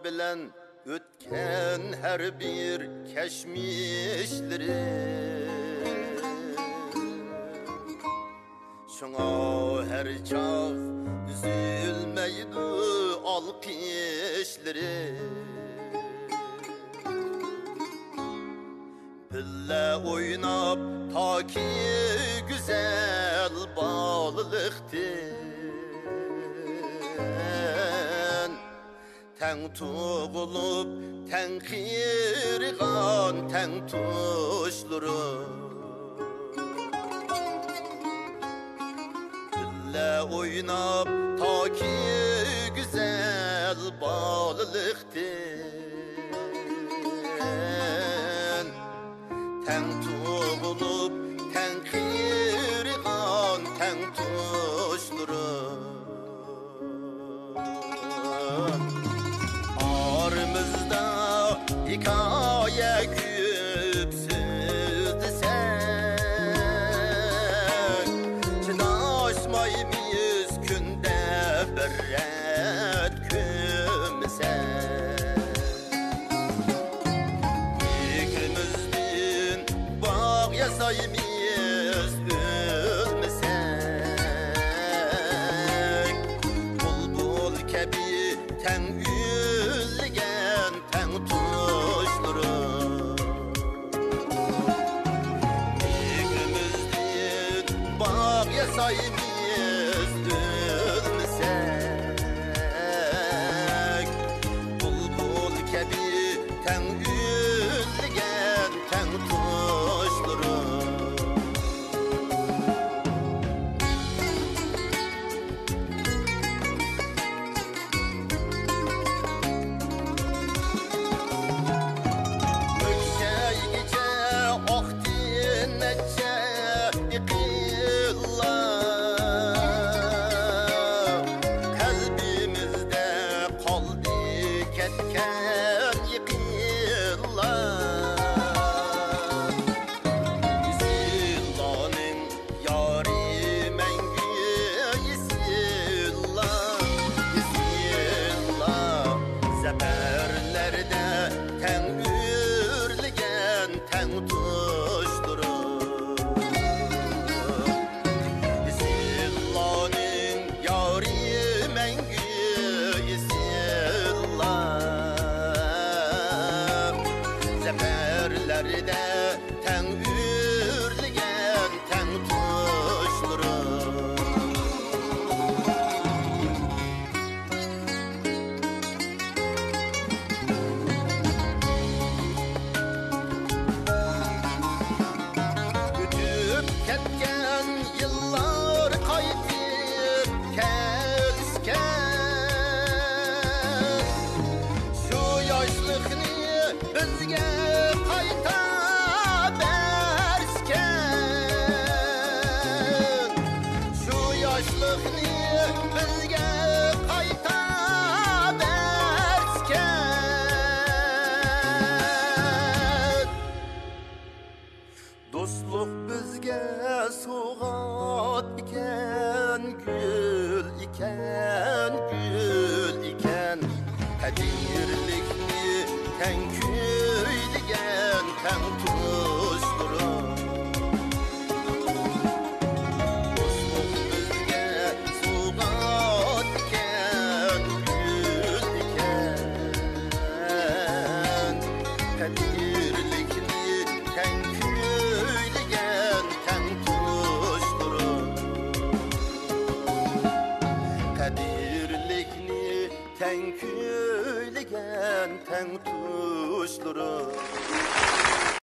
bilen ötken her bir keşmişleri. Şuna her çağ üzülmeydi alkışları. Pille oynap ta ki güzel bağlılıktı. Ten tuğulup ten kırgan ten tuşları. Pille oynap ta ki güzel bağlılıktı. Ten tuğulup ten kırgan ten tuşları. Aramızda hikaye küpsüz desek, çınaşmayız günde bir ret kümsek. İkimizden bağ yasayımız ölmesek, bulbul kebi ten ülgen ten tuşları. İkimizden bağ yasayımız ölmesek, bulbul kebi ten ülgen ten tuşları. Kalbimizde kaldı ketken yıkıllar. Zillanın yari mengü yısillar. Yısillar zeberlerde ten ürlügen ten tuşları. Zillanın yari mengü yısillar. Zeberlerde ten ürlügen ten tuşları. Ötüp ketken yıllar kaytıp kesken, şu yaşlıkni bizge qayta bersken. Şu yaşlıkni bizge qayta bersken. Dostluk bizge soğat iken, gül iken, gül iken. Kadirlikni ten kuyligen ten tuşları. Dostluk bizge soğat iken, gül iken. Kadirlikni ten kuyligen ten tuşları. Kadirlikni ten kuyligen ten tuşları.